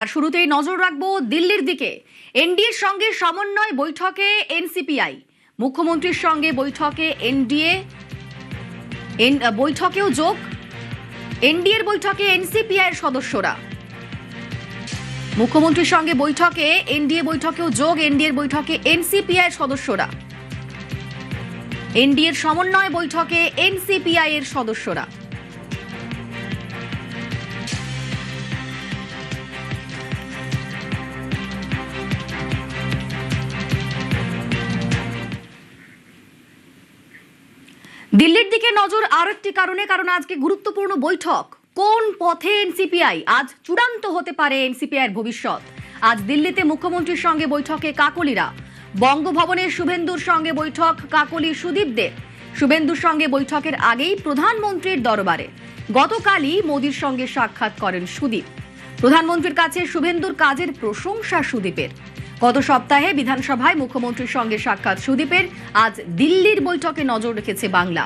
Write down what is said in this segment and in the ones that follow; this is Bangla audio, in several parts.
আর শুরুতেই নজর রাখবো দিল্লির দিকে। এনডিএর সঙ্গে সমন্বয় বৈঠকে এনসিপিআই, মুখ্যমন্ত্রীর সঙ্গে বৈঠকে বৈঠকেও যোগ। এনডিএর বৈঠকে এনসিপিআইয়ের সদস্যরা, মুখ্যমন্ত্রীর সঙ্গে বৈঠকে এনডিএ বৈঠকেও যোগ। এনডিএর বৈঠকে এনসিপিআইয়ের সদস্যরা, এনডিএর সমন্বয় বৈঠকে এনসিপিআই এর সদস্যরা। দিল্লির দিকে নজর আরেকটি কারণে, কারণ আজকে গুরুত্বপূর্ণ বৈঠক। কোন পথে এনসিপিআই, আজ চূড়ান্ত হতে পারে এনসিপিআইয়ের ভবিষ্যৎ। আজ দিল্লিতে মুখ্যমন্ত্রীর সঙ্গে বৈঠকে কাকলিরা, বঙ্গভবনের শুভেন্দুর সঙ্গে বৈঠক কাকলি সুদীপদের। শুভেন্দুর সঙ্গে বৈঠকের আগেই প্রধানমন্ত্রীর দরবারে গতকালই মোদির সঙ্গে সাক্ষাৎ করেন সুদীপ। প্রধানমন্ত্রীর কাছে শুভেন্দুর কাজের প্রশংসা সুদীপের। গত সপ্তাহে বিধানসভায় মুখ্যমন্ত্রীর সঙ্গে সাক্ষাৎ সুদীপের। আজ দিল্লির বৈঠকে নজর রেখেছে বাংলা।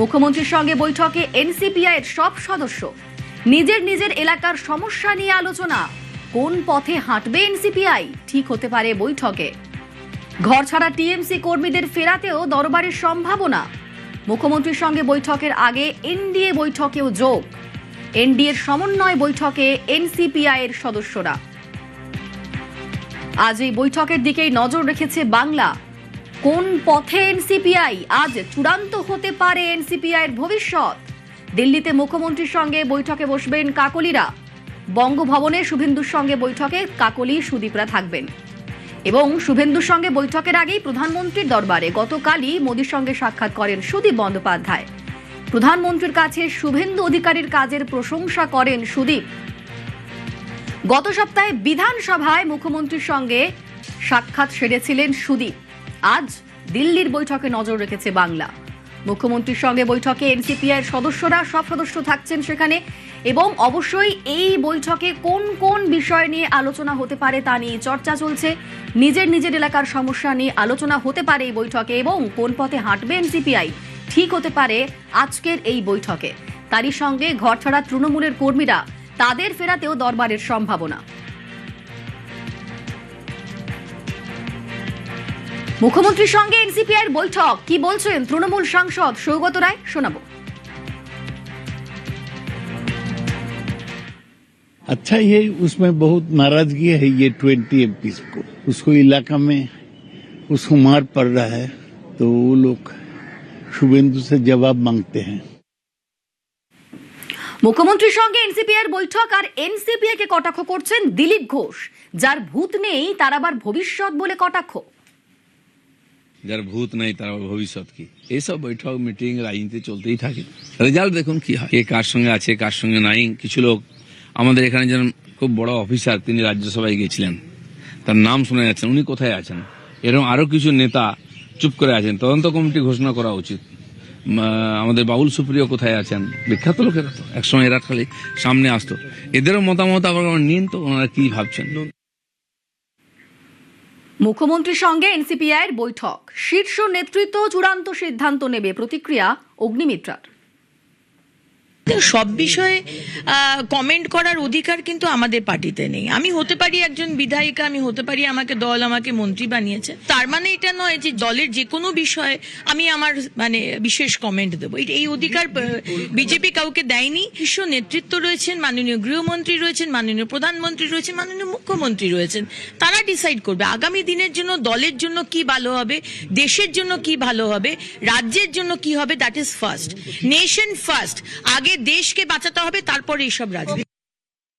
মুখ্যমন্ত্রীর সঙ্গে বৈঠকে এনসিপিআইয়ের সব সদস্য। নিজের নিজের এলাকার সমস্যা নিয়ে আলোচনা। কোন পথে হাঁটবে এনসিপিআই ঠিক হতে পারে বৈঠকে। ঘর ছাড়া টিএমসি কর্মীদের ফেরাতেও দরবারের সম্ভাবনা। মুখ্যমন্ত্রীর সঙ্গে বৈঠকের আগে এনডিএ বৈঠকেও যোগ। এনডিএর সমন্বয় বৈঠকে এনসিপিআই এর সদস্যরা। আজ এই বৈঠকের দিকেই নজর রেখেছে বাংলা। কোন পথে এনসিপিআই, আজ চূড়ান্ত হতে পারে এনসিপিআই এর ভবিষ্যৎ। দিল্লিতে মুখ্যমন্ত্রীর সঙ্গে বৈঠকে বসবেন কাকলিরা। বঙ্গভবনে শুভেন্দুর সঙ্গে বৈঠকে কাকলি সুদীপরা থাকবেন। এবং শুভেন্দুর সঙ্গে বৈঠকের আগেই প্রধানমন্ত্রীর দরবারে গতকালই মোদির সঙ্গে সাক্ষাৎ করেন সুদীপ বন্দ্যোপাধ্যায়। প্রধানমন্ত্রীর কাছে শুভেন্দু অধিকারীর কাজের প্রশংসা করেন সুদীপ। গত সপ্তাহে বিধানসভায় মুখ্যমন্ত্রীর সঙ্গে সাক্ষাৎ সেরেছিলেন সুদীপ। আজ দিল্লির বৈঠকে নজর রেখেছে বাংলা। মুখ্যমন্ত্রীর সঙ্গে বৈঠকে এনসিপিআই এর সদস্যরা, সব সদস্য থাকছেন সেখানে। এবং অবশ্যই এই বৈঠকে কোন কোন বিষয় নিয়ে আলোচনা হতে পারে তা নিয়ে চর্চা চলছে। নিজের নিজের এলাকার সমস্যা নিয়ে আলোচনা হতে পারে এই বৈঠকে, এবং কোন পথে হাঁটবে এনসিপিআই ঠিক হতে পারে আজকের এই বৈঠকে। তারই সঙ্গে ঘরছাড়া তৃণমূলের কর্মীরা, তাদের ফেরাতেও দরবারের সম্ভাবনা। মুখ্যমন্ত্রীর সঙ্গে এনসিপিআই এর বৈঠক, কি বলছেন তৃণমূল সাংসদ সৌগত রায়, শোনাবো। अच्छा, ये उसमें बहुत नाराजगी है ये 20 एमपी को। उसको इलाका में उसको मार पड़ रहा है, तो वो लोग शुभेंदु से जवाब मांगते हैं। মুখ্যমন্ত্রীর সঙ্গে এনসিপিআই এর বৈঠক, আর এনসিপিআই কে কটাক্ষ করছেন দিলীপ ঘোষ। যার ভূত নেই তার আবার ভবিষ্যৎ বলে কটাক্ষ। যার ভূত নাই তার আবার ভবিষ্যৎ কি? এইসব বৈঠক মিটিং রাজনীতি চলতেই থাকে। রেজাল্ট দেখুন কি হয়, কে কার সঙ্গে আছে কার সঙ্গে নাই। কিছু লোক আমাদের এখানে যেন খুব বড় অফিসার, তিনি রাজ্যসভায় গিয়েছিলেন, তার নাম শোনা যাচ্ছে, উনি কোথায় আছেন? এরকম আরো কিছু নেতা চুপ করে আছেন। তদন্ত কমিটি ঘোষণা করা উচিত। আমাদের বাবুল সুপ্রিয় কোথায় আছেন? বিখ্যাত লোকেরা তো, একসময় এরা খালি সামনে আসতো। এদেরও মতামত আবার নিন তো, ওনারা কি ভাবছেন। মুখ্যমন্ত্রীর সঙ্গে এনসিপিআই এর বৈঠক, শীর্ষ নেতৃত্ব চূড়ান্ত সিদ্ধান্ত নেবে, প্রতিক্রিয়া অগ্নিমিত্রার। সব বিষয়ে কমেন্ট করার অধিকার কিন্তু আমাদের পার্টিতে নেই। আমি হতে পারি একজন বিধায়িকা, আমি হতে পারি আমাকে দল আমাকে মন্ত্রী বানিয়েছে, তার মানে এটা নয় যে দলের যে কোনো বিষয়ে আমি আমার বিশেষ কমেন্ট দেবো। এই অধিকার বিজেপি কাউকে দেয়নি। শীর্ষ নেতৃত্ব রয়েছেন, মাননীয় গৃহমন্ত্রী রয়েছেন, মাননীয় প্রধানমন্ত্রী রয়েছেন, মাননীয় মুখ্যমন্ত্রী রয়েছেন। তারা ডিসাইড করবে আগামী দিনের জন্য দলের জন্য কি ভালো হবে, দেশের জন্য কি ভালো হবে, রাজ্যের জন্য কি হবে। That is first, nation first. আগে দেশকে বাঁচাতে হবে, তারপরে এইসব রাজনীতি।